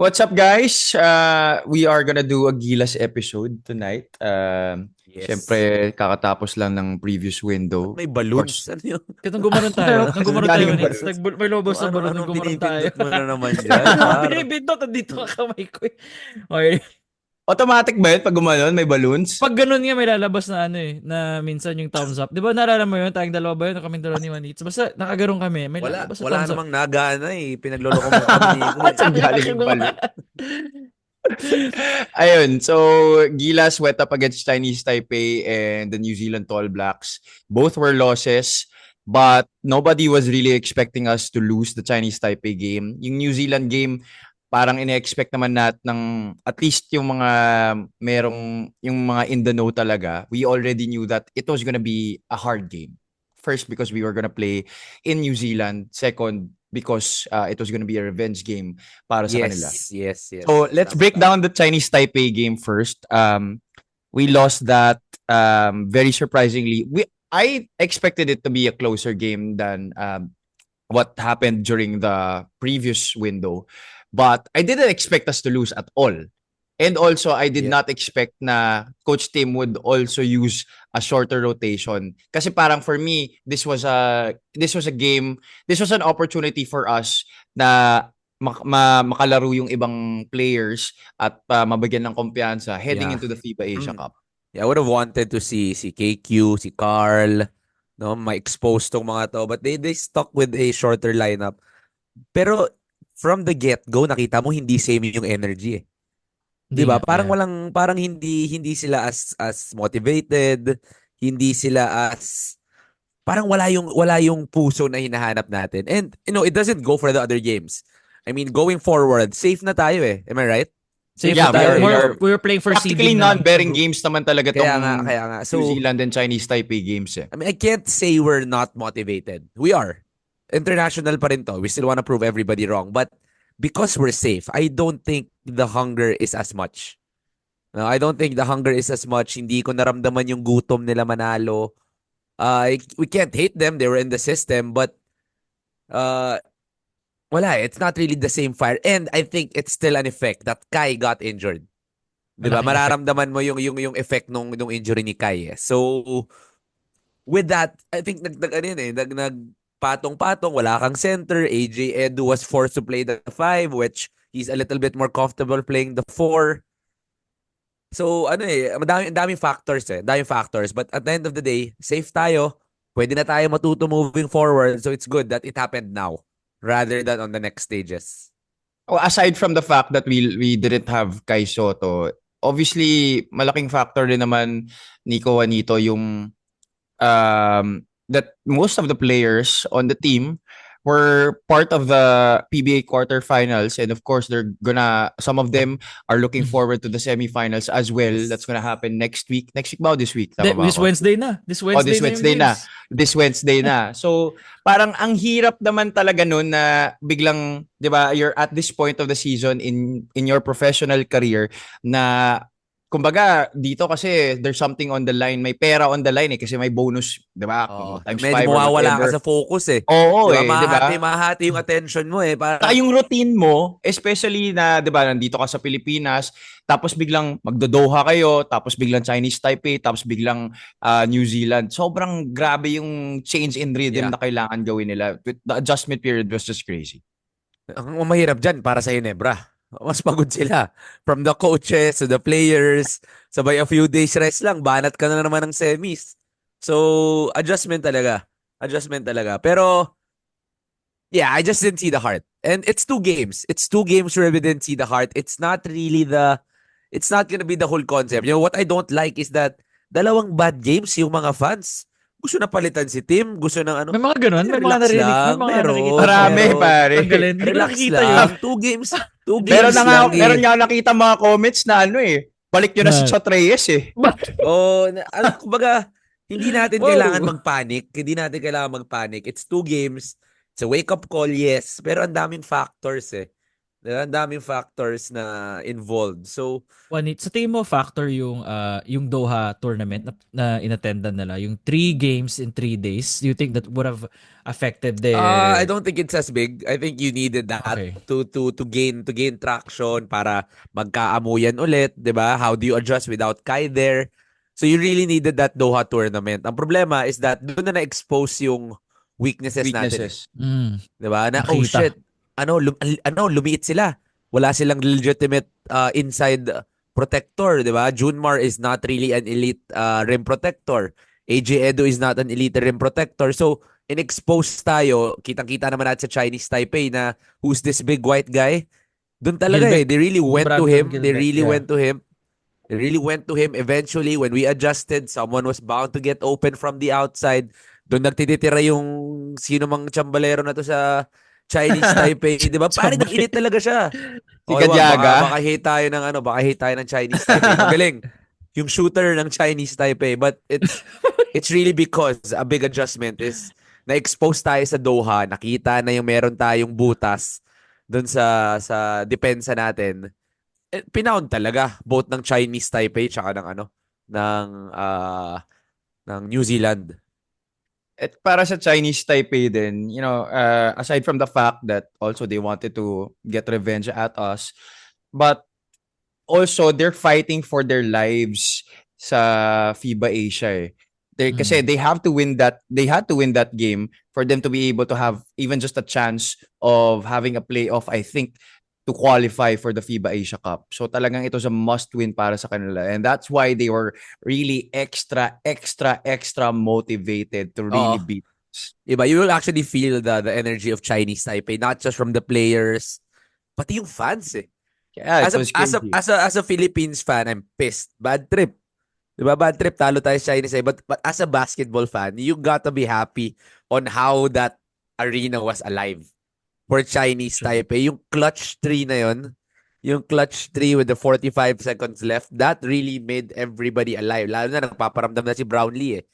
What's up, guys? We are gonna do a Gilas episode tonight. Yes. Siyempre, kakatapos lang ng previous Ba't window. may Of course. balloons? Ano yun? Nung gumanon tayo, nung Saan gumanon tayo, galing yung Manix, balloons? may lumabas na balon nung Anong gumanon tayo. pinipindot mo na naman dyan, Ano par? pinipindot? Nandito ang kamay ko eh. Okay. Automatic ba yun pag gumanon? May balloons? Pag ganun nga, may lalabas na ano eh, na minsan yung thumbs up. Di ba naalala mo yun? Tayong dalawa ba yun? O kaming dalawa ni Manix? Basta nakagarong kami, may Wala. lalabas na Wala thumbs up. namang nagana eh. Pinagloloko mo kami ni Nico eh. Saan galing yung balloon? Ayun, so Gilas went up against Chinese Taipei and the New Zealand Tall Blacks. Both were losses, but nobody was really expecting us to lose the Chinese Taipei game. Yung New Zealand game, parang ine-expect naman ng at least yung mga yung mga in the know talaga. We already knew that it was gonna be a hard game. First, because we were gonna play in New Zealand. Second, because it was gonna be a revenge game para sa kanila. Yes. So let's Tama, break tama. down the Chinese Taipei game first. We lost that very surprisingly. I expected it to be a closer game than what happened during the previous window, but I didn't expect us to lose at all. And also, I did Yeah. not expect na Coach Tim would also use a shorter rotation. Kasi parang for me, this was a game, this was an opportunity for us na makalaro yung ibang players at mabigyan ng kumpiyansa heading Yeah. into the FIBA Asia Cup. Yeah, I would have wanted to see si KQ, si Carl, no, ma-expose tong mga to. But they stuck with a shorter lineup. Pero from the get-go, nakita mo hindi same yung energy eh. Hindi 'Di ba? nga, Parang yeah. parang hindi sila as motivated, hindi sila as parang wala yung puso na hinahanap natin. And it doesn't go for the other games. I mean, going forward, safe na tayo eh. Am I right? Safe Safe na na Yeah, tayo. tayo eh. we are We were playing for practically seeding na lang. non-bearing games naman talaga tong Kaya nga. New So, Zealand and Chinese Taipei games eh. I mean, I can't say we're not motivated. We are. International pa rin to. We still want to prove everybody wrong. But because we're safe, I don't think the hunger is as much. No, I don't think the hunger is as much. Hindi ko naramdaman yung gutom nila manalo. We can't hate them. They were in the system. But uh, wala, it's not really the same fire. And I think it's still an effect that Kai got injured. 'Di ba? Malaking effect. Mararamdaman mo yung effect nung injury ni Kai eh. So with that, I think patong-patong, wala kang center. AJ Edu was forced to play the 5, which he's a little bit more comfortable playing the 4. So daming factors eh. Daming factors. But at the end of the day, safe tayo. Pwede na tayo matuto moving forward. So it's good that it happened now rather than on the next stages. Well, aside from the fact that we didn't have Kai Soto, obviously malaking factor din naman Nico Juanito yung that most of the players on the team were part of the PBA quarterfinals, and of course some of them are looking forward to the semifinals as well. That's gonna happen next week. Next week ba o this week? Tama ba This ako? Wednesday na. This Oh, Wednesday this na yung Wednesday na. games. This Wednesday na. So, parang ang hirap naman talaga nun na biglang, 'di ba, you're at this point of the season in your professional career na kumbaga dito kasi there's something on the line, may pera on the line eh kasi may bonus, 'di ba? Times Medyo 5 or mawawala ka whatever. sa focus eh. Oo 'Di ba? eh, 'di ba? Mahati yung attention mo eh. Saka Parang yung routine mo, especially na, 'di ba, nandito ka sa Pilipinas, tapos biglang magdo-Doha kayo, tapos biglang Chinese Taipei, tapos biglang New Zealand. Sobrang grabe yung change in rhythm yeah. na kailangan gawin nila. The adjustment period was just crazy. Ang mahirap dyan para sa Ginebra. Mas pagod sila. From the coaches to the players. Sabay a few days rest lang. Banat ka na naman ng semis. So, adjustment talaga. Adjustment talaga. Pero, yeah, I just didn't see the heart. And it's 2 games. It's 2 games where we didn't see the heart. It's not gonna be the whole concept. You know, what I don't like is that dalawang bad games yung mga fans. Gusto na palitan si Tim. Gusto ng ano. May mga ganun. May mga Relax narinig. May lang. mga nakikita. Meron. Marami, meron. pare. Tanggalin. Hindi ko Relax nakikita yun. lang. 2 games. 2 Meron games na nga, lang eh. meron nga ako nakita mga comments na ano eh. Balik nyo na si Na- Chot Reyes eh. Kumbaga, hindi natin Wow. kailangan magpanic. Hindi natin kailangan magpanic. It's 2 games. It's a wake-up call, yes. Pero ang daming factors eh. Diba? Ang daming factors na involved. So, Sa tingin mo factor yung Doha tournament na inattendan nila, yung 3 games in 3 days, do you think that would have affected I their don't think it's as big. I think you needed that okay. to gain traction para magkaamuyan ulit, 'di ba? How do you adjust without Kai there? So you really needed that Doha tournament. Ang problema is that doon na na-expose yung weaknesses natin eh. Weaknesses. 'Di ba? Na oh Nakita. shit. Lumiit sila. Wala silang legitimate inside protector, 'di ba? Junmar is not really an elite rim protector. AJ Edo is not an elite rim protector. So in-expose tayo, kitang-kita naman natin sa Chinese Taipei na who's this big white guy? Doon talaga eh. Gilbert. They really went to Brandon him. They Gilbert, really yeah. went to him. They really went to him. Eventually, when we adjusted, someone was bound to get open from the outside. Doon nagtitira yung sino mang tsambalero na to sa Chinese Taipei. Di ba? Pare, Tsambalero. nag-init talaga siya. Si Okay, baka Kadyaga. hate tayo ng baka hate tayo ng Chinese Taipei. Magaling. Yung shooter ng Chinese Taipei. But it's really because a big adjustment is na-expose tayo sa Doha. Nakita na yung meron tayong butas doon sa depensa natin. Pinound talaga both ng Chinese Taipei tsaka ng New Zealand. At para sa Chinese Taipei din, aside from the fact that also they wanted to get revenge at us, but also they're fighting for their lives sa FIBA Asia eh. Kasi they had to win that game for them to be able to have even just a chance of having a playoff, I think, to qualify for the FIBA Asia Cup. So talagang ito a must win para sa kanila. And that's why they were really extra motivated to really Oo. beat. Diba? You will actually feel the energy of Chinese Taipei, not just from the players, pati yung fans eh. Yeah, it As a, was as a, crazy. as a Philippines fan, I'm pissed. Bad trip. Diba? Bad trip. Talo tayo sa Chinese. But as a basketball fan, you gotta be happy on how that arena was alive for Chinese True. Taipei. Yung clutch 3 na yun, yung clutch 3 with the 45 seconds left, that really made everybody alive. Lalo na nagpaparamdam na si Brownlee eh.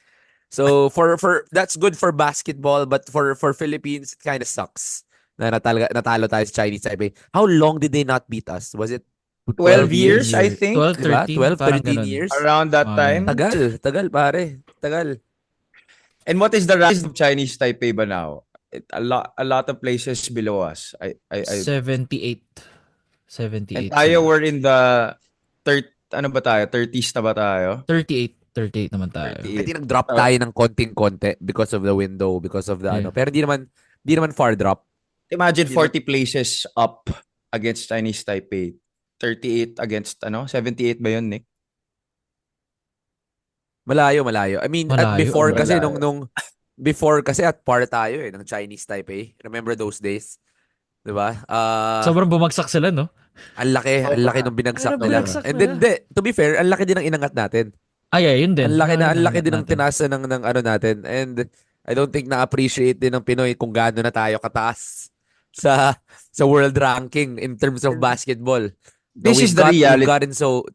So for that's good for basketball, but for Philippines, it kind of sucks na natalo tayo sa Chinese Taipei. How long did they not beat us? Was it 12 years, I think. 12, Diba? 13, 12, parang 13 ganun. years? Around that time. Tagal pare. Tagal. And what is the rank of Chinese Taipei ba now? A lot of places below us. I 78. and tayo were in the ano ba tayo? 30s na ba tayo? 38 naman tayo. 38. I think nag-drop tayo ng konting-konti because of the window, because of the Yeah. Pero di naman far drop. Imagine Hindi 40 places up against Chinese Taipei. 38 against 78 ba yun, Nick? Malayo. I mean, at Malayo, before kasi malayo. nung before kasi at par tayo ng Chinese Taipei. Remember those days? 'Di ba? Sobrang bumagsak sila, no? Ang laki nung binagsak Ano, nila. binagsak And nila. then, to be fair, ang laki din ng inangat natin. Yun din. Ang laki din ng natin. tinasa ng ano natin. And I don't think na-appreciate din ng Pinoy kung gaano na tayo kataas sa world ranking in terms of basketball. This is the reality. We've gotten so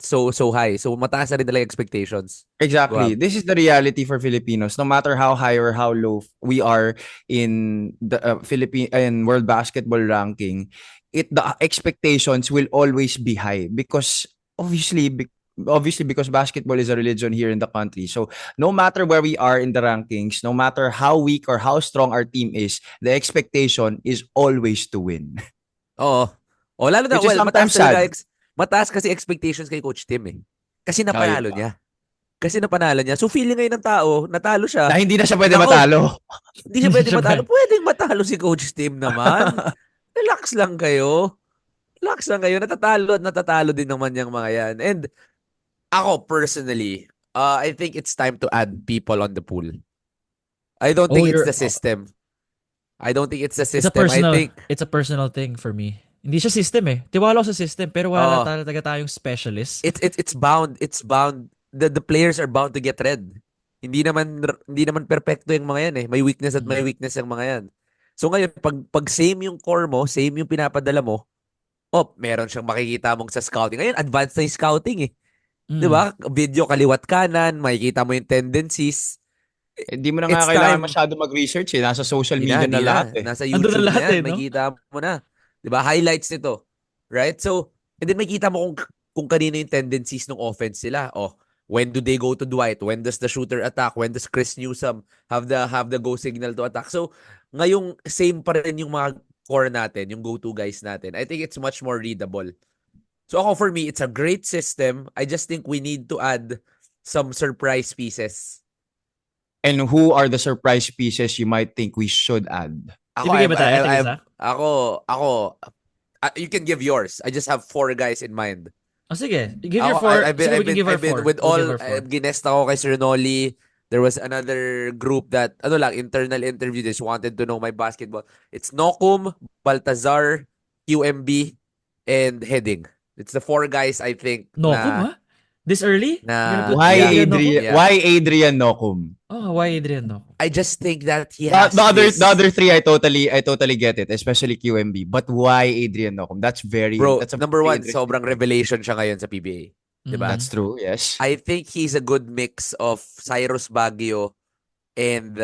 high. So mataas na rin talaga expectations. Exactly. Wow. This is the reality for Filipinos. No matter how high or how low we are in the Philippine and world basketball ranking, the expectations will always be high because obviously because basketball is a religion here in the country. So no matter where we are in the rankings, no matter how weak or how strong our team is, the expectation is always to win. Oo. O lalo na, Which is sometimes sad. Mataas kasi expectations kay Coach Tim eh. Kasi napanalo niya. So feeling ngayon ng tao, natalo siya. Na hindi na siya pwede Nako. matalo. Hindi siya pwede matalo. Pwedeng matalo si Coach Tim naman. Relax lang kayo. Natatalo din naman yung mga yan. And ako personally, I think it's time to add people on the pool. I don't think it's the system. It's a personal thing for me. Hindi siya system eh. Tiwala ako sa system pero wala talaga tayong specialist. It's bound. The players are bound to get red. Hindi naman perfecto yung mga yan eh. May weakness at may weakness yung mga yan. So ngayon, pag same yung core mo, same yung pinapadala mo, meron siyang makikita mong sa scouting. Ngayon, advanced na yung scouting eh. 'Di ba? Video kaliwat kanan, makikita mo yung tendencies. Hindi mo na It's nga kailangan time. masyado mag-research eh. Nasa social Hindi media na lahat eh. Nasa Andun YouTube na lahat na yan. eh, no? Makikita mo na. 'Di ba? Highlights nito. Right? So, and then makita mo kung kanino yung tendencies ng offense nila. Oh, when do they go to Dwight? When does the shooter attack? When does Chris Newsome have the go signal to attack? So, ngayong same pa rin yung mga core natin, yung go-to guys natin. I think it's much more readable. So ako, for me, it's a great system. I just think we need to add some surprise pieces. And who are the surprise pieces you might think we should add? Ibigay ba tayo? Tig isa? You can give yours. I just have 4 guys in mind. Oh, sige. Give your 4. Sige, we can give our 4. With We'll all, give our 4. ginest ako kay Sir Nolly. There was another group that, internal interview, they just wanted to know my basketball. It's Nokum, Baltazar, QMB, and Heading. It's the 4 guys, I think. Nokum, ha? This early? Na- You're gonna put Why Adrian Nokum? Adrian? Yeah. Why Adrian Nokum? Oh, why Adrian Nokum? I just think that he has The other 3, I totally get it, especially QMB. But why Adrian Nokum? That's a number very 1, interesting- sobrang revelation siya ngayon sa PBA. Diba? That's true. Yes. I think he's a good mix of Cyrus Baguio and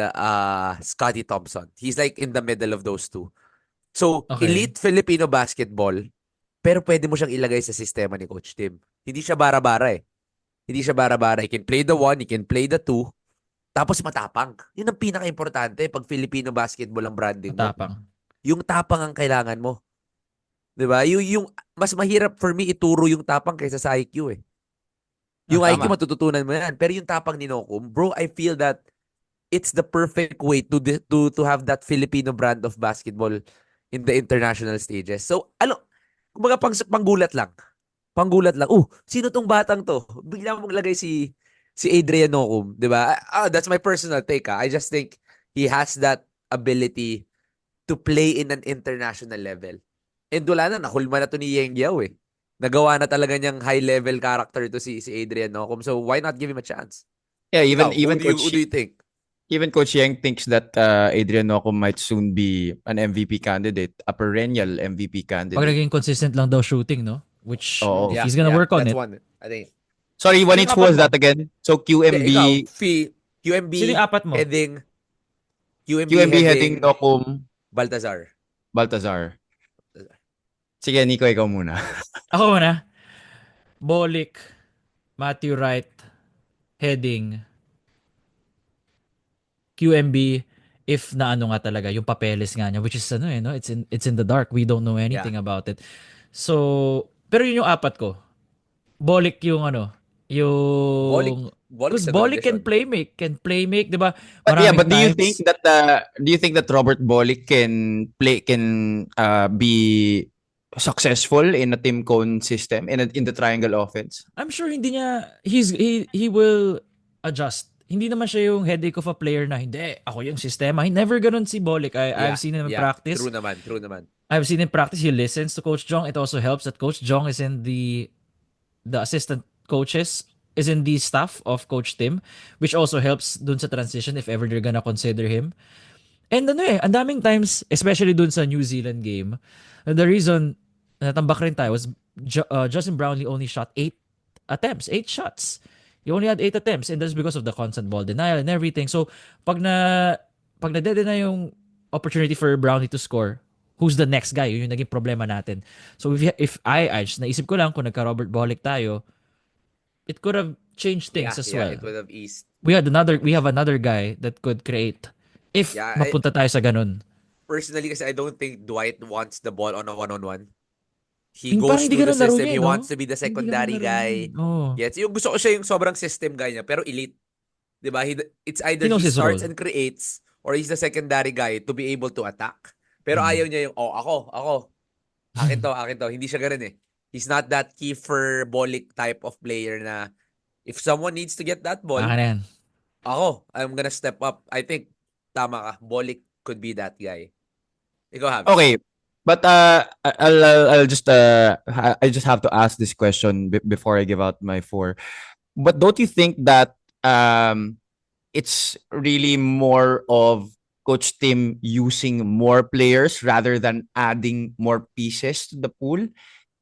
Scotty Thompson. He's like in the middle of those two. So, Okay. elite Filipino basketball, pero pwede mo siyang ilagay sa sistema ni Coach Tim. Hindi siya bara-bara eh. Hindi siya bara-bara. He can play the 1, he can play the 2, tapos matapang. Yun ang pinaka-importante pag Filipino basketball ang branding mo. Matapang. Yung tapang ang kailangan mo. 'Di ba? Yung mas mahirap for me ituro yung tapang kaysa sa IQ eh. Yung Ah, IQ tama. matututunan mo yan. Pero yung tapang ni Nokum, bro, I feel that it's the perfect way to have that Filipino brand of basketball in the international stages. So, kumbaga panggulat lang. Panggulat lang. Sino tong batang to? Bigla mong lagay si Adrian Nokum, 'di ba? That's my personal take. I just think he has that ability to play in an international level. And wala na, nahulma na to ni Yeng Yao eh. Nagawa na talaga niyang high-level character to si Adrian Nokum. So, why not give him a chance? Yeah, Ikaw, even who Coach do you think? even Coach Yang thinks that Adrian Nokum might soon be an MVP candidate, a perennial MVP Pag candidate. naging consistent lang daw shooting, no? Which, Oo. if he's gonna work on that's it. one. I think. Sorry, Sino who apat was mo? that again? So QMB, Ikaw, QMB, Sino yung apat mo? Heading, QMB, QMB Heading, heading Nokum, Baltazar. Baltazar. Sige, Nico, ikaw muna. Ako muna. Bolik, Matthew Wright, Heading, QMB, if na ano nga talaga, yung papeles nga niya, which is no, it's in the dark. We don't know anything about it. So, pero yun yung apat ko. Bolik yung yung because Bolik can playmake, 'di ba? But do you Maraming think times- that Robert Bolick can be successful in a Tim Cone system in the triangle offense? I'm sure hindi niya he will adjust. Hindi naman siya yung headache of a player na hindi ako yung sistema. He never ganun si Bolik. I've seen him in practice. True naman. I've seen him practice. He listens to Coach Jong. It also helps that Coach Jong is in the assistant coaches is in the staff of Coach Tim, which also helps dun sa transition if ever they're gonna consider him. And ang daming times, especially dun sa New Zealand game, the reason natambak rin tayo was Justin Brownlee only shot 8 shots. He only had 8 attempts, and that's because of the constant ball denial and everything. So, pag na-deny yung opportunity for Brownlee to score, who's the next guy? Yun yung naging problema natin. So, if naisip ko lang kung nagka-Robert Bolick tayo, it could have changed things as well. It would have eased. We have another guy that could create if mapunta tayo sa ganun. Personally, kasi I don't think Dwight wants the ball on a one-on-one. He Parang goes hindi through the ganun laro system. niya, He no? wants to be the secondary Hindi ganun laro guy. niya. Oh. Yes, yung gusto ko siya yung sobrang system guy niya, pero elite. 'Di ba? It's either He knows he his starts role. and creates or he's the secondary guy to be able to attack. Pero ayaw niya yung, ako. Akin to. Hindi siya ganun eh. He's not that Kiefer Bolick type of player na if someone needs to get that ball, Baka na yan. I'm gonna step up. I think, tama ka, Bolick could be that guy. Ikaw, Habs. Okay, but I just have to ask this question before I give out my 4. But don't you think that it's really more of Coach Tim using more players rather than adding more pieces to the pool?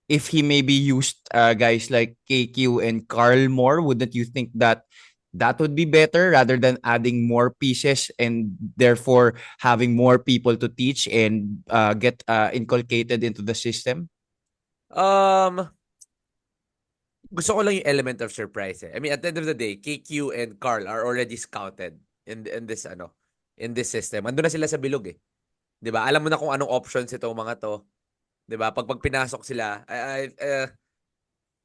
If he maybe used guys like KQ and Carl more, wouldn't you think that would be better rather than adding more pieces and therefore having more people to teach and get inculcated into the system? Um, Gusto ko lang yung element of surprise eh. I mean, at the end of the day, KQ and Carl are already scouted in this in this system. Andun na sila sa bilog eh. 'Di ba? Alam mo na kung anong options itong mga to. 'Di ba? Pag pinasok sila,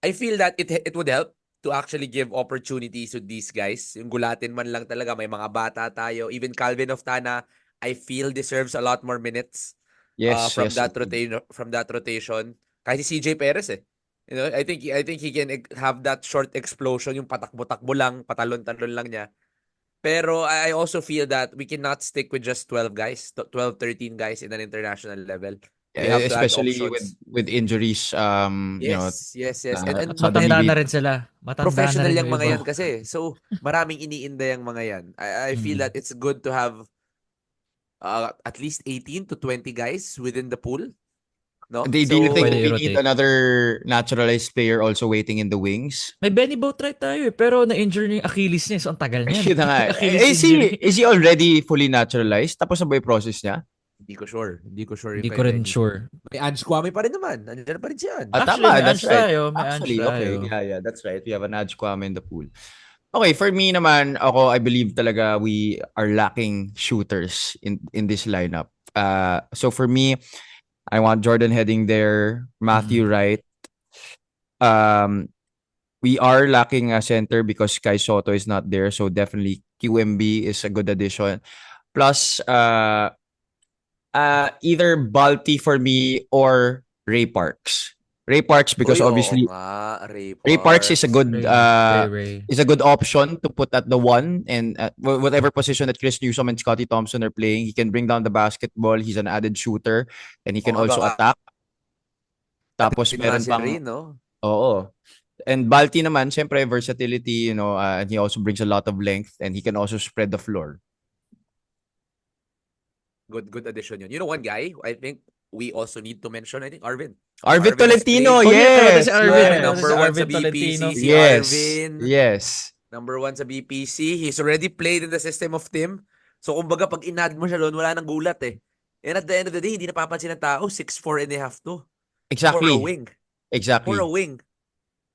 I feel that it would help to actually give opportunities to these guys. Yung gulatin man lang talaga, may mga bata tayo. Even Calvin Oftana, I feel deserves a lot more minutes Yes, from yes. that rotation. Kahit si CJ Perez eh. You know, I think he can have that short explosion, yung patakbo-takbo lang, patalon-talon lang niya. Pero I also feel that we cannot stick with just 12 guys, 12, 13 guys in an international level. We have to add Especially options. with injuries, Yes. And At suddenly matanda we na rin sila. Matanda na professional rin yung yung mga iba. yan kasi. So, maraming iniinda yung mga yan. I feel Mm. that it's good to have at least 18 to 20 guys within the pool. No? do you think Pwede we So, need i-rotate. another naturalized player also waiting in the wings? May Benny Boatwright tayo eh, pero na-injure niya yung Achilles niya. So, ang tagal niyan. Yun na nga. Achilles Is he, injury. is he already fully naturalized? Tapos na ba yung process niya? hindi ko sure. Hindi ko sure yung Hindi ko kay rin Benny. sure. May Ange Kwame pa rin naman. Nandiyan pa rin siya. Actually, Tama, may that's Ange right. tayo. May Ange Actually, okay. tayo. Yeah, that's right. We have an Aj Kwame in the pool. Okay, for me naman, I believe talaga we are lacking shooters in this lineup. So for me, I want Jordan Heading there, Matthew Wright. We are lacking a center because Kai Soto is not there, so definitely QMB is a good addition. Plus, either Balti for me or Ray Parks. Ray Parks because Uy, oo obviously nga, Ray Ray Parks is a Parks. good Ray. is a good option to put at the one and whatever position that Chris Newsom and Scotty Thompson are playing. He can bring down the basketball. He's an added shooter and he can Oo nga, also baka attack. Tapos din nga meron si pang Ray, no? oo. And Balti naman, syempre versatility, and he also brings a lot of length and he can also spread the floor. Good addition yun. You know one guy, I think we also need to mention, I think, Arvin. Arvin Arvin has Tolentino, played- Oh, yeah, ano si yes. Arvin? Yes. Ano Number si one Arvin sa BPC, Tolentino? si Yes. Arvin. Yes. Number one sa BPC. He's already played in the system of team. So, kumbaga, pag inad mo siya doon, wala nang gulat eh. And at the end of the day, hindi napapansin ng tao, 6'4 and a half to. For a Exactly. wing. Exactly. For a wing.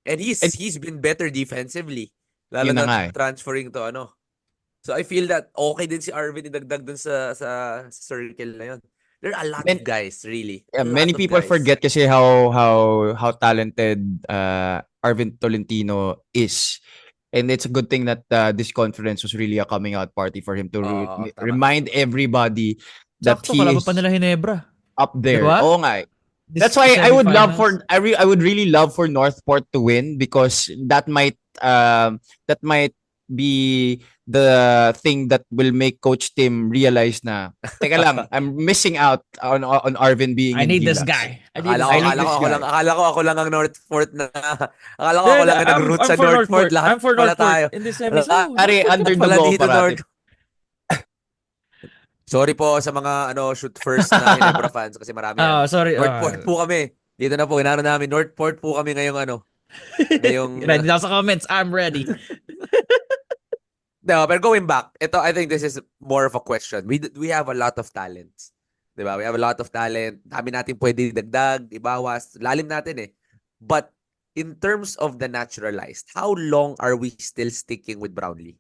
And he's been better defensively. Lalo Yun na nga na eh. transferring to ano. So I feel that okay din si Arvin idagdag dun sa circle na yun. There are a lot of guys, really. A lot Many of people guys. forget kasi how talented Arvin Tolentino is. And it's a good thing that this conference was really a coming out party for him to Oo, tama. remind everybody that Sakto, he kalaban is pa nila Hinebra. up there. Diba? Oo nga eh. This That's why I would love semifinals. for I would really love for Northport to win because that might be the thing that will make Coach Tim realize na teka lang, I'm missing out on Arvin being I in need this Gilas. guy. I need Akala this ko, guy. akala ko ako lang ang Northport na. Akala ko Then, ako lang ang nag-root I'm sa for Northport. Lahat I'm for pala Northport. tayo. In the semis. Lahat Pare, underdog pala ako dito, parati. North. Sorry po sa mga shoot first na Ginebra fans kasi marami yan. Sorry. Northport po kami. Dito na po, inano namin. Northport po kami ngayong ngayong Ready na sa comments. I'm ready. No, but going back, I think this is more of a question. We have a lot of talents. 'Di ba? We have a lot of talent. Dami natin pwede dagdag, ibawas, lalim natin eh. But in terms of the naturalized, how long are we still sticking with Brownlee?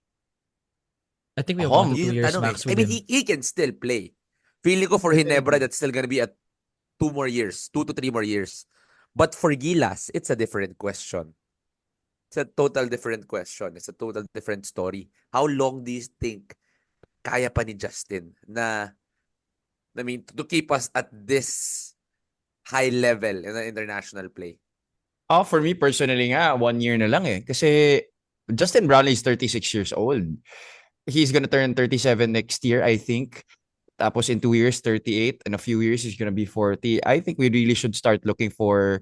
I think we have 1 to 2 Yun yung years tanong max eh. I with mean, him. he can still play. Feeling ko for Ginebra, that's still gonna be at 2 more years, 2 to 3 more years. But for Gilas, it's a different question. It's a total different question. It's a total different story. How long do you think kaya pa ni Justin na, I mean, to keep us at this high level in the international play? For me personally nga, 1 year na lang eh. Kasi Justin Brownlee is 36 years old. He's gonna turn 37 next year, I think. Tapos in 2 years, 38. In a few years, he's gonna be 40. I think we really should start looking for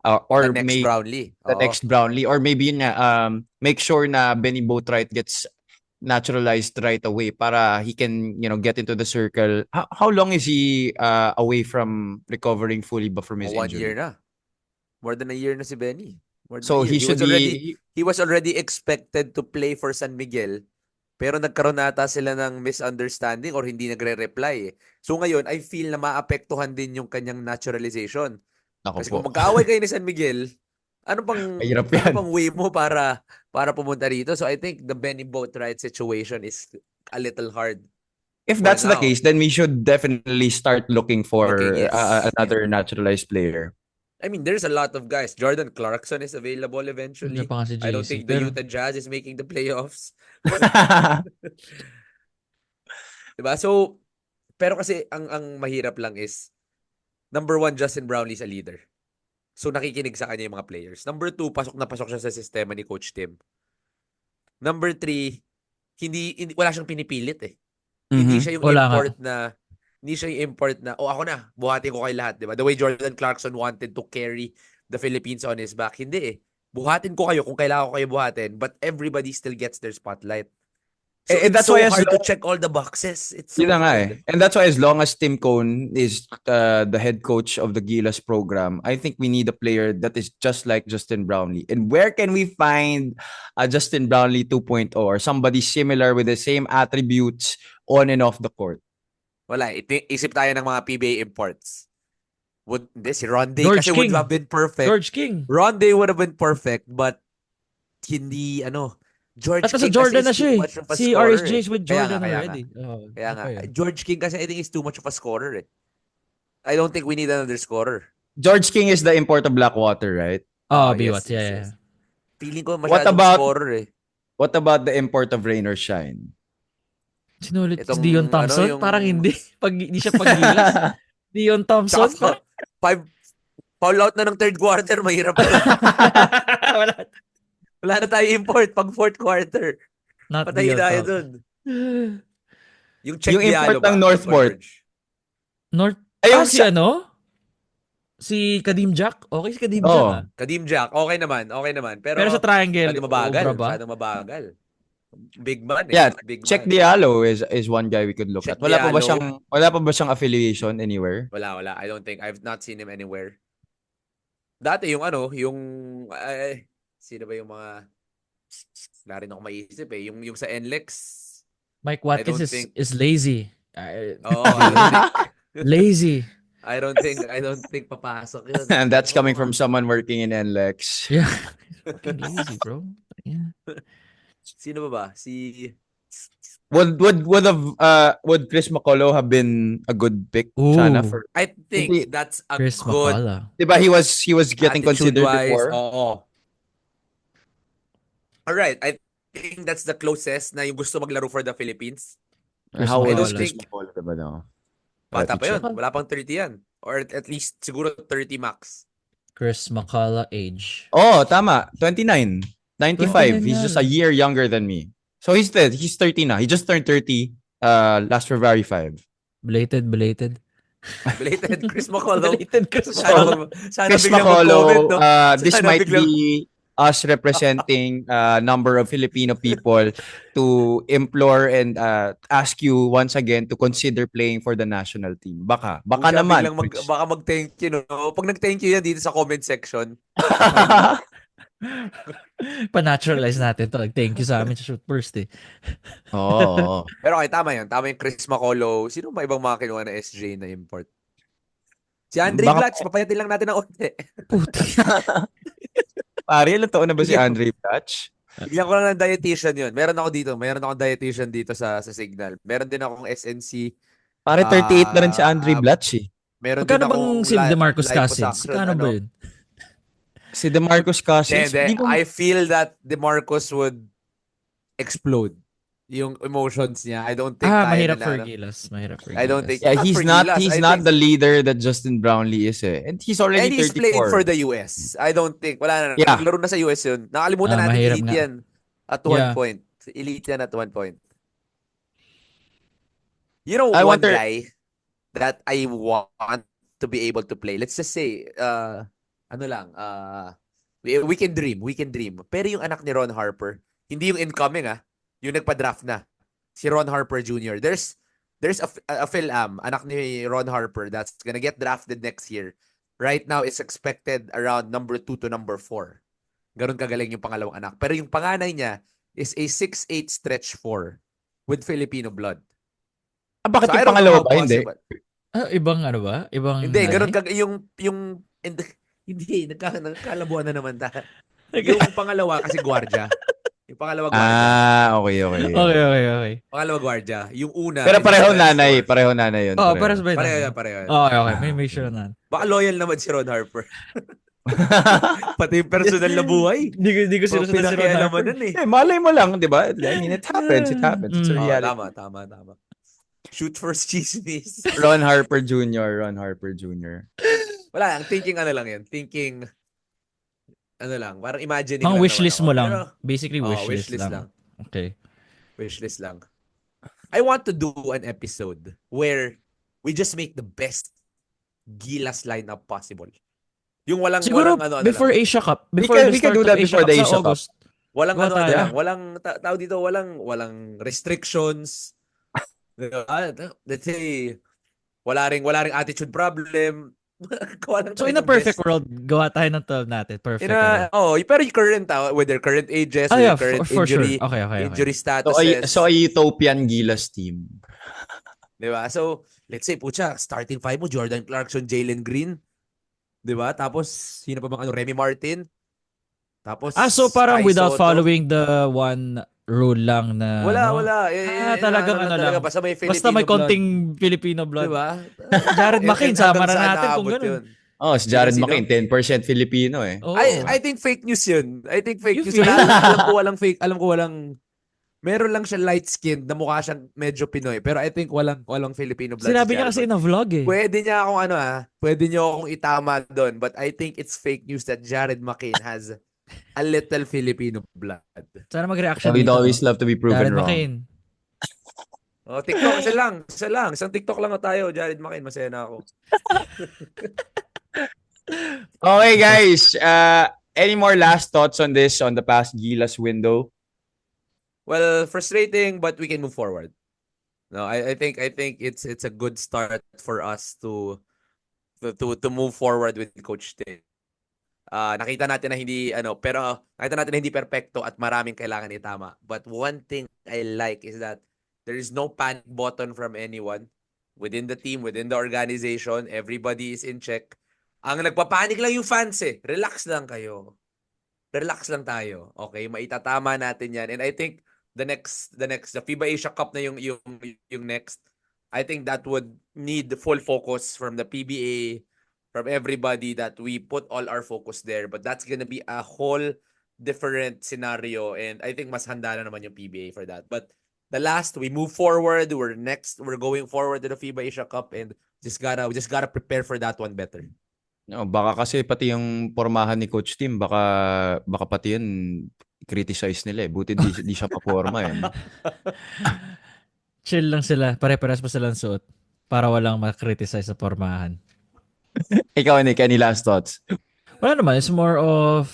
or The next Brownlee. the Oo. next Brownlee. Or maybe yun nga, make sure na Benny Boatwright gets naturalized right away para he can, get into the circle. How long is he away from recovering fully but from his 1 injury? year na. More than a year na si Benny. More than So a year. he should He was already expected to play for San Miguel. Pero nagkaroon nata sila ng misunderstanding or hindi nagre-reply eh. So ngayon, I feel na maapektuhan din yung kanyang naturalization. Ako Kasi po. kung magkaaway kayo ni San Miguel, ano Mahirap yan. pang way mo para pumunta rito? So I think the Benny Boatwright situation is a little hard If for that's the now. case, then we should definitely start looking Looking, for yes. another naturalized player. I mean, there's a lot of guys. Jordan Clarkson is available Nandiyan eventually. pa nga si I don't JC. think the Pero, Utah Jazz is making the playoffs. Diba? So, pero kasi ang mahirap lang is, number one, Justin Brownlee is a leader. So, nakikinig sa kanya yung mga players. Number two, pasok na pasok siya sa sistema ni Coach Tim. Number three, wala siyang pinipilit eh. Hindi Mhm. siya yung Wala nga. import na, ako na, buhatin ko kay lahat, di ba? The way Jordan Clarkson wanted to carry the Philippines on his back. Hindi eh. Buhatin ko kayo kung kailangan ko kayo buhatin, but everybody still gets their spotlight. So And it's that's so why as hard to long- check all the boxes. It's so Yun na nga hard. eh. And that's why as long as Tim Cone is the head coach of the Gilas program, I think we need a player that is just like Justin Brownlee. And where can we find a Justin Brownlee 2.0 or somebody similar with the same attributes on and off the court? Wala. Isip tayo ng mga PBA imports. Hindi, si Ronde George kasi would King. have been perfect. George King. Ronde would have been perfect, but hindi, George At sa King Jordan kasi na is siya too eh. much of a Si scorer RSJ is with Kaya Jordan nga, already. Oh, Kaya ano nga. pa yun? George King kasi I think is too much of a scorer eh. I don't think we need another scorer. George King is the import of Blackwater, right? Oh, Yes, Biwat. Yeah, yes, yeah. yes. Feeling ko What masyadong about- scorer eh. What about the import of Rain or Shine? Sinulit Itong, si Dion Thompson? yung- Parang hindi. Pag, hindi siya paggilas. Dion Thompson? Tsaka, foul out na ng third quarter, mahirap na. Wala. Wala na tayo import pag fourth quarter. Not Patay Dion tayo Thompson. dun. Yung check Yung import Diallo ba? ng Northport. George? North. Ay, yung Si ano? Si Kadim Jack? Okay si Kadim Oh. Jack ah. Kadim Jack, okay naman. Pero Pero sa triangle, masyadong mabagal. obra ba? Masyadong mabagal. Big man eh. Yeah, Big Check man. Diallo is one guy we could look Check at. Wala pa ba Diallo. siyang affiliation anywhere? Wala. I don't think. I've not seen him anywhere. Dati yung sino ba yung mga, wala rin ako maisip eh. Yung sa NLEX. Mike I Watkins don't think- is lazy. Oo, Lazy. I don't think papasok yun. And that's coming Oo. from someone working in NLEX. Yeah. Fucking lazy, bro. Yeah. Sino ba? Would Chris McCullough have been a good pick sana Ooh. for I think Hindi. that's a Chris good Macala. diba he was getting considered attitude-wise. before? Oo. Alright, I think that's the closest na yung gusto maglaro for the Philippines. Chris How old Macala. is Chris McCullough diba now? Bata pa yun. check. Wala pang 30 yan. Or at least siguro 30 max. Chris Macala age. Oh, tama. 29. 95. 29 He's yan. just a year younger than me. So he's 30 na. He just turned 30 last February 5. Belated. Belated Chris McCullough. Belated Chris Sana, Macala. sana Chris biglang mag-comment, McCullough, no? this Sana might biglang- be us representing a number of Filipino people to implore and ask you once again to consider playing for the national team. Baka Kung siya naman. biglang baka mag-thank you, no? Pag nag-thank you yan dito sa comment section. Pa-naturalize natin to. Thank you sa amin sa shoot first eh. Oo. Pero okay, tama yun. Tama yung Chris McCullough. Sino ba ibang mga kinuha na SJ na import? Si Andre Baka- Blatch, papayatin lang natin ng onte. Puti. Pare, ilang taon na ba si Andre Blatch? Bigyan ko lang ng dietitian yun. Meron akong dietitian dito sa Signal. Meron din akong SNC. Pare, 38 na rin si Andre Blatch eh. Meron Magkano din bang akong si DeMarcus Cousins? liposuction, Kano ba yun? Si DeMarcus Cousins. Hindi. Di ba- I feel that DeMarcus would explode yung emotions niya. I don't think kaya Mahirap nila, for no? Gilas. Mahirap for I don't Gilas. think- Yeah, Not he's for not Gilas. he's I not think- the leader that Justin Brownlee is eh. And he's And already he's 34. playing for the US. I don't think. Wala na. Yeah. Naglaro na sa US yun. Nakalimutan natin Mahirap elite nga. yan. At one Yeah. point. Elite yan at one point. You know, I one wonder- guy that I want to be able to play. Let's just say, we can dream. We can dream. Pero yung anak ni Ron Harper, hindi yung incoming yung nagpa-draft na. Si Ron Harper Jr. There's a Phil-Am, anak ni Ron Harper that's gonna get drafted next year. Right now, it's expected around number 2 to number 4. Ganun kagaling yung pangalawang anak. Pero yung panganay niya is a 6'8 stretch 4 with Filipino blood. Bakit So, I yung don't know pangalawa how ba? Hindi. possible. Ibang ano ba? Ibang Hindi, nanay? ganun yung And hindi, nagkalabuan na naman tayo. Yung pangalawa kasi gwardiya. Yung pangalawa gwardiya. Okay. Okay. Pangalawa gwardiya. Yung una, Pero pareho industrial nanay. store. Pareho nanay yun. Oh, pareho. para sabay Pareho na. yan, pareho yan. Okay. May make sure na. Baka loyal naman si Ron Harper. Pati yung personal na buhay. Hindi ko sila si Ron Pinakialaman Harper. nun eh. Malay mo lang, di ba? I mean, it happens. It's a Mm. reality. Tama. Shoot first chismis. Ron Harper Jr. Wala, ang thinking ano lang yun. Thinking, ano lang, parang imagining Mga lang wishlist naman mo ako. lang. Pero, Basically, wishlist wishlist lang. Okay. Wishlist lang. I want to do an episode where we just make the best Gilas lineup possible. Yung Siguro, walang before lang. Asia Cup. We Before can- the we can start do that of before the sa Asia Cup. August. Walang Gawa tayo. lang. Tao dito, walang restrictions. Diba? Let's say, wala ring attitude problem. Gawa lang So, tayo in a ng perfect best. world, gawa tayo ng 12 natin. Perfect. Pero yung current, with their current ages, with Yeah, their current for sure. injury, Okay. injury statuses. So a utopian Gilas team. Diba? So, let's say, pucha, starting five mo, Jordan Clarkson, Jalen Green. Diba? Tapos, sino pa bang Remy Martin. Tapos, So parang Kai without Soto. following the one rule lang na, Wala. talagang talaga, lang. Basta may Filipino Basta may blood. konting Filipino blood. Diba? Jared McCain, sama na hanggang saan natin kung naabot ganun. yun. Oh, si Jared Sino? McCain, 10% Filipino eh. Oo. I think fake news yun. You news. feel? Alam ko walang meron lang siya light skin na mukha siyang medyo Pinoy. Pero I think walang Filipino blood. Sinabi si niya Jared kasi na vlog eh. Pwede niya akong pwede niyo akong itama doon. But I think it's fake news that Jared McCain has a little Filipino blood. Sana mag-reaction We'd dito. always love to be proven Jared wrong. McCain. TikTok, isa lang. Isang TikTok lang tayo, Jared McCain. Masaya na ako. Okay, guys. Any more last thoughts on this, on the past Gilas window? Well, frustrating, but we can move forward. No, I think it's a good start for us to move forward with Coach Tim. Nakita natin na hindi perpekto at maraming kailangan itama. But one thing I like is that there is no panic button from anyone within the team, within the organization. Everybody is in check. Ang nagpapanik lang yung fans eh. Relax lang kayo. Relax lang tayo. Okay, maitatama natin yan. And I think the FIBA Asia Cup na yung next. I think that would need full focus from the PBA, from everybody, that we put all our focus there. But that's gonna be a whole different scenario, and I think mas handa na naman yung PBA for that. But the last, we move forward. We're going forward to the FIBA Asia Cup, and just gotta prepare for that one better. No, baka kasi pati yung pormahan ni Coach Tim, baka pati yun criticize nila eh. Buti di siya paporma eh. Chill lang sila. Pare-pares pa silang suot. Para walang makriticize sa pormahan. Ikaw, Nick, any last thoughts? Wala naman. It's more of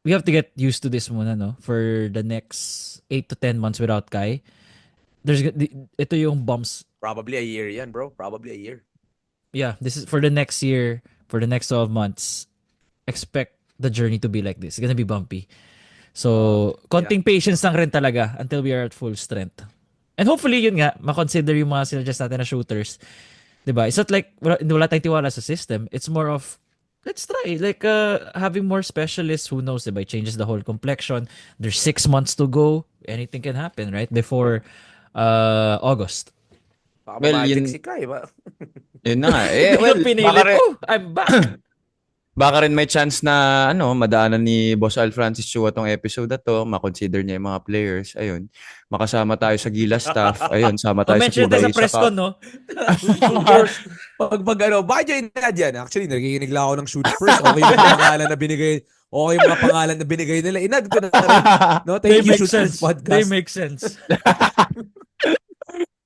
we have to get used to this muna, no? For the next 8 to 10 months without Kai. Ito yung bumps. Probably a year yan, bro. Probably a year. Yeah, this is for the next year, for the next 12 months. Expect the journey to be like this. It's gonna be bumpy. So, konting patience lang rin talaga until we are at full strength. And hopefully, yun nga, makonsider yung mga sinuggest natin na shooters. Diba? It's not like wala tayong tiwala sa system. It's more of, let's try. Like, having more specialists, who knows, diba? It changes the whole complexion. There's 6 months to go. Anything can happen, right? Before August. Baka Well, magic yun- si Kai ba? Yun na nga. Eh, well, Pinilit baka rin, ko. I'm back. baka rin may chance na madaanan ni Boss Al Francis Chua tong episode na to, makonsider niya yung mga players. Ayun. Makasama tayo sa Gilas staff. Ayun, sama tayo sa mention FIBA tayo sa Asia press Cup. con, no? Pag bakit yung inad yan? Actually, nakikinig lang ako ng shoot first. Okay yung mga pangalan na binigay. Okay yung mga pangalan na binigay nila. Inad ko na rin. No, They thank you, make shoot sense. first podcast. They make sense.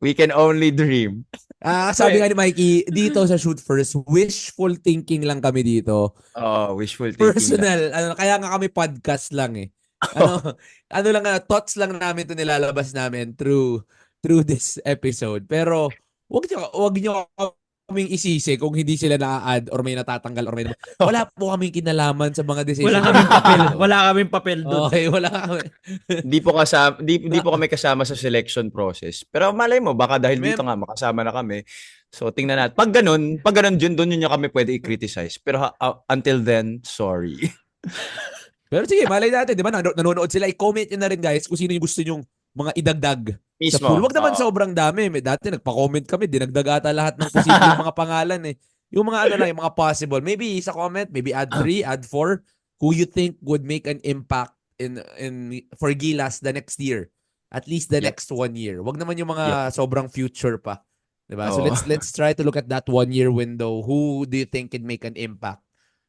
We can only dream. Sabi nga ni Mikey, dito sa Shoot First, wishful thinking lang kami dito. Oh, wishful thinking. Personal. Kaya nga kami podcast lang eh. Thoughts lang namin to nilalabas namin through this episode. Pero wag niyo kaming isisi kung hindi sila na-add or may natatanggal or may wala po kaming kinalaman sa mga decision. Wala kaming papel. Wala kaming papel doon. Okay, wala kami. Di po kami kasama sa selection process. Pero malay mo, baka dahil dito nga makasama na kami, So tingnan natin. Pag ganun doon yun kami pwede i-criticize. Pero until then, sorry. Pero sige, malay natin, di ba? Nanonood sila. I-comment nyo na rin, guys, kung sino yung gusto nyong mga idagdag sa Mismo. pool. Wag naman Oo. sobrang dami. Dati nagpa-comment kami, dinagdag ata lahat ng posibleng mga pangalan eh. Yung mga ano lang, yung mga possible. Maybe sa comment, maybe add 3, add 4, who you think would make an impact in for Gilas the next year. At least the Yep. next 1 year. Wag naman yung mga sobrang future pa. Diba? So Oo. let's try to look at that 1 year window. Who do you think can make an impact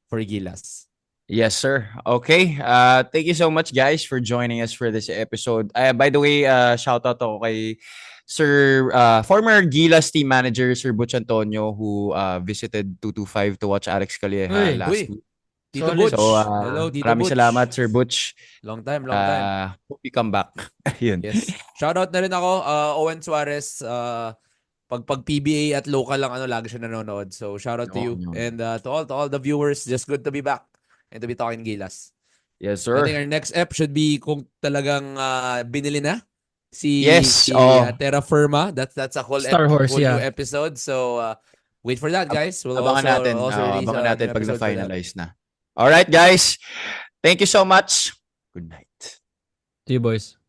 for Gilas? Yes, sir. Okay. Thank you so much, guys, for joining us for this episode. By the way, shout out ako kay Sir, former Gilas team manager, Sir Butch Antonio, who visited 225 to watch Alex Calleja Uy. last week. Tito Solid. Butch. So, Hello, Tito maraming Butch. salamat, Sir Butch. Long time, long time. Hope you come back. Ayun. Yes. Shoutout na rin ako, Owen Suarez. Pag PBA at local lang, lagi siya nanonood. So, shoutout to you. Yun. And to all the viewers, just good to be back and to be talking Gilas. Yes, I think sir. our next ep should be kung talagang binili na Yes, Terra Firma. That's a whole, Star Horse, whole yeah. new episode. So, wait for that, guys. We'll Abangan natin. also release Abangan a natin new pag episode for that. na-finalize na. All right, guys. Thank you so much. Good night. To you, boys.